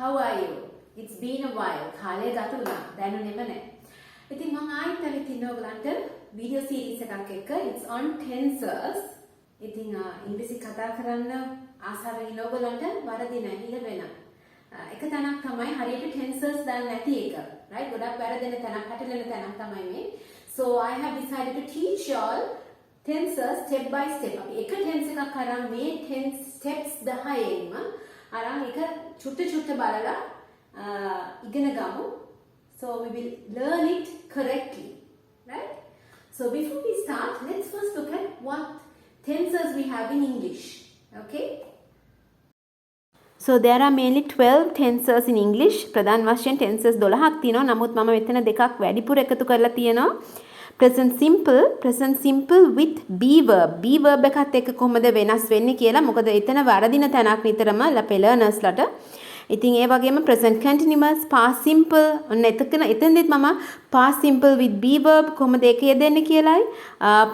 how are you? It's been a while. කාලය ගත වුණා. දැනුනේම නැහැ. ඉතින් මම ආයෙත් ඇවිත් ඉන්නවා ඔයගලන්ට වීඩියෝ සීරීස් එකක් එක්ක. It's on tenses. ඉතින් ඉංග්‍රීසි කතා කරන්න ආසාවෙන් ඉන්න ඔයගලන්ට වරදින ඇහිල වෙන. එක තැනක් තමයි හරියට tenses දන්නේ නැති එක. right? ගොඩක් වැරදෙන තැනක්, පැටලෙන තැනක් තමයි මේ. So I have decided to teach you all tenses step by step. අපි එක tense එකක් අරන් මේ tense steps 10ෙන්ම අරන් එක චුට්ට බලලා ඉගෙන ගමු. So we will learn it correctly, right? So before we start, let's first look at what tenses we have in English, okay? So there are mainly 12 tenses in English. ප්‍රධාන වශයෙන් tenses 12ක් තියෙනවා. නමුත් මම මෙතන දෙකක් වැඩිපුර එකතු කරලා තියෙනවා. present simple with be verb. be verb එකත් එක්ක කොහොමද වෙනස් වෙන්නේ කියලා. මොකද එතන වරදින තැනක් නිතරම learnersලට. ඉතින් ඒ වගේම present continuous, past simple ඔන්න එතනදිත් මම past simple with be verb කොහොමද ඒක යෙදෙන්නේ කියලායි.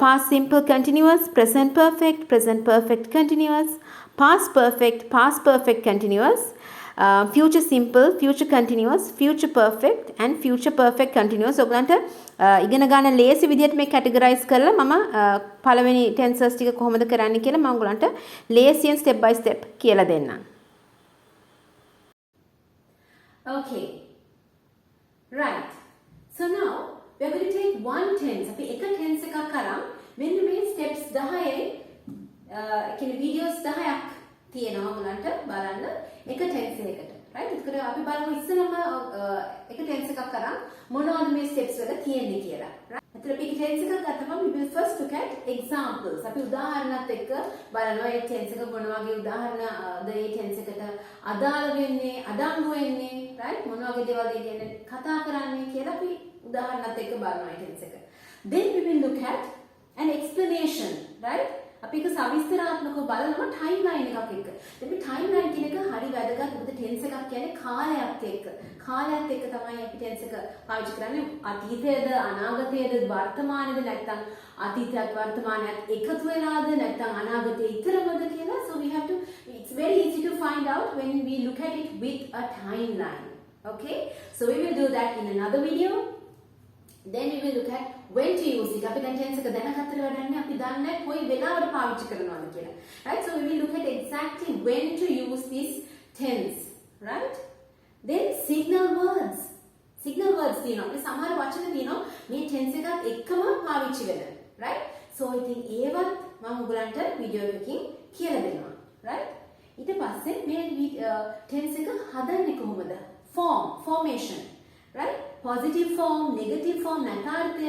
past simple continuous, present perfect continuous, past perfect continuous, future simple, future continuous, future perfect and future perfect continuous. ඔයගලන්ට ඉගෙන ගන්න ලේසි විදිහට මේ කැටගරයිස් කරලා මම පළවෙනි ටෙන්සස් ටික කොහොමද කරන්නේ කියලා මම ඔයගලන්ට ලේසියෙන් step by step කියලා දෙන්නම්. Okay. Right. So now we are going to take one tense. අපි එක tense එකක් අරන් මෙන්න මේ steps 10 කියන්නේ videos 10ක් තියෙනවා ඔයගලන්ට බලන්න එක tense එකකට. right? ඒකට අපි බලමු ඉස්සෙල්ලාම එක tense එකක් අරන් මොනවද මේ steps වල තියෙන්නේ කියලා. right? එතන අපි tense එකක් ගත්තම we will first look at examples. අපි උදාහරණත් එක්ක බලනවා මේ tense එක මොන වගේ උදාහරණද මේ tense එකට අදාළ වෙන්නේ, අඩංගු වෙන්නේ, right? මොන වගේ දේවල් කියන්නේ කතා කරන්නේ කියලා අපි උදාහරණත් එක්ක බලනවා මේ tense එක. Then we will look at an explanation, right? අපි එක සවිස්තරාත්මකව බලනවා timeline එකක් එක්ක. දැන් මේ timeline කියන එක හරි වැදගත්. මොකද tense එකක් කියන්නේ කාලයක් එක්ක. කාලයත් එක්ක තමයි අපි tense එක පාවිච්චි කරන්නේ. අතීතයේද, අනාගතයේද, වර්තමානයේද නැත්නම් අතීතයත් වර්තමානයත් එකතු වෙලාද නැත්නම් අනාගතයේ ඉතරමද කියලා. So we have to, it's very easy to find out when we look at it with a timeline. Okay? So we will do that in another video. Then we will look at when to use it. අපි දැන් tense එක දැනගත්තට වැඩන්නේ අපි දන්නේ කොයි වෙලාවට පාවිච්චි කරනවද කියලා. right? So we will look at exactly when to use this tense, right? Then signal words තියෙනවා. අපි සමහර වචන තියෙනවා මේ tense එකත් එක්කම පාවිච්චි වෙන. right? So ඉතින් ඒවත් මම ඔයගලන්ට වීඩියෝ එකකින් කියලා දෙනවා. right? ඊට පස්සේ මේ tense එක හදන්නේ කොහොමද? formation. right? positive form, negative form, නැතාර්ථය,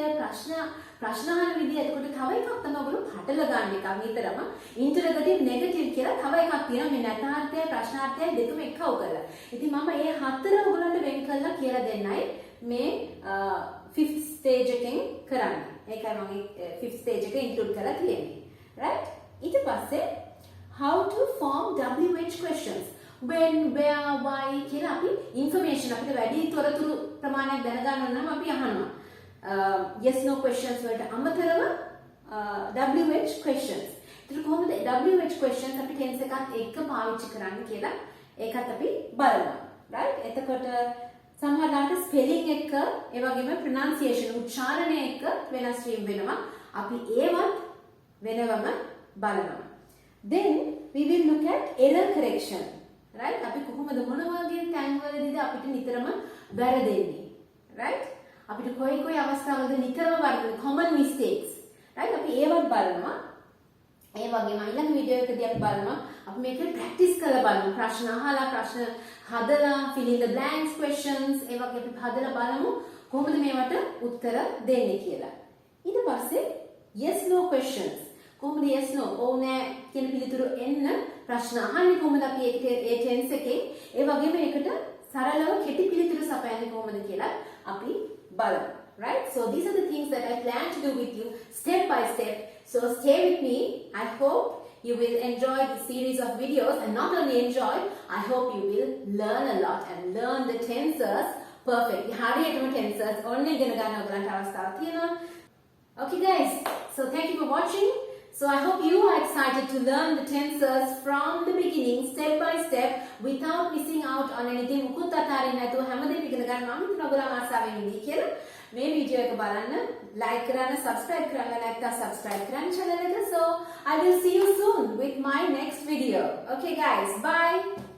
ප්‍රශ්න අහන විදිය. එතකොට තව එකක් තමයි ඔයගොල්ලෝ පටල ගන්න එක. නිතරම interrogative, negative කියලා තව එකක් තියෙනවා. මේ නැතාර්ථය, ප්‍රශ්නාර්ථය දෙකම එකව කරලා. ඉතින් මම මේ හතර ඔයගොල්ලන්ට වෙන් කරලා කියලා දෙන්නයි මේ 5th stage එකෙන් කරන්නේ. ඒකයි මම 5th stage එක include කරලා තියෙන්නේ. right? ඊට පස්සේ how to form WH questions. when, where, why කියලා අපි information අපිට වැඩි තොරතුරු ප්‍රමාණයක් දැනගන්න ඕන නම් අපි අහනවා. yes no questions වලට අමතරව WH questions. ඒක කොහොමද WH questions අපි tense එකත් එක්ක පාවිච්චි කරන්නේ කියලා ඒකත් අපි බලනවා. right? එතකොට සමහරවිට spelling එක ඒ වගේම pronunciation උච්චාරණය එක වෙනස් වීම වෙනවා. අපි ඒවත් වෙනවම බලනවා. Then we will look at error correction. right? අපි කොහොමද මොන වගේ තැන්වලදීද අපිට නිතරම වැරදෙන්නේ. right? අපිට කොයි අවස්ථාවලද නිතරම වැරදෙන්නේ common mistakes. right? අපි ඒවත් බලනවා. ඒ වගේම ඊළඟ වීඩියෝ එකදී අපි බලනවා අපි මේක ප්‍රැක්ටිස් කරලා බලමු. ප්‍රශ්න අහලා ප්‍රශ්න හදලා fill in the blanks questions ඒ වගේ අපි හදලා බලමු කොහොමද මේවට උත්තර දෙන්නේ කියලා. ඊට පස්සේ yes no questions. කොහොමද yes no ඕ නෑ කියන පිළිතුරු එන්න ප්‍රශ්න අහන්නේ කොහොමද අපි ඒ tense එකේ ඒ වගේම ඒකට සරලව කෙටි පිළිතුරු සපයන්නේ කොහොමද කියලා අපි බලමු. right? So these are the things that I plan to do with you step by step. So stay with me. I hope you will enjoy this series of videos, and not only enjoy, I hope you will learn a lot and learn the tenses perfectly. හරියටම tenses only ඉගෙන ගන්න ඔයගලන්ට අවස්ථාවක් තියෙනවා. Okay guys, so thank you for watching. So I hope you are excited to learn the tenses from the beginning, step by step, without missing out on anything. මුකුත් අතාරින්න නැතුව හැමදේම ඉගෙන ගන්න මම හිතන ඔයගොල්ලෝ ආසාවෙන් ඉන්නේ කියලා. මේ වීඩියෝ එක බලන්න, like කරන්න, subscribe කරන්න නැත්නම් subscribe කරන්න channel එක. So I will see you soon with my next video. Okay guys, bye.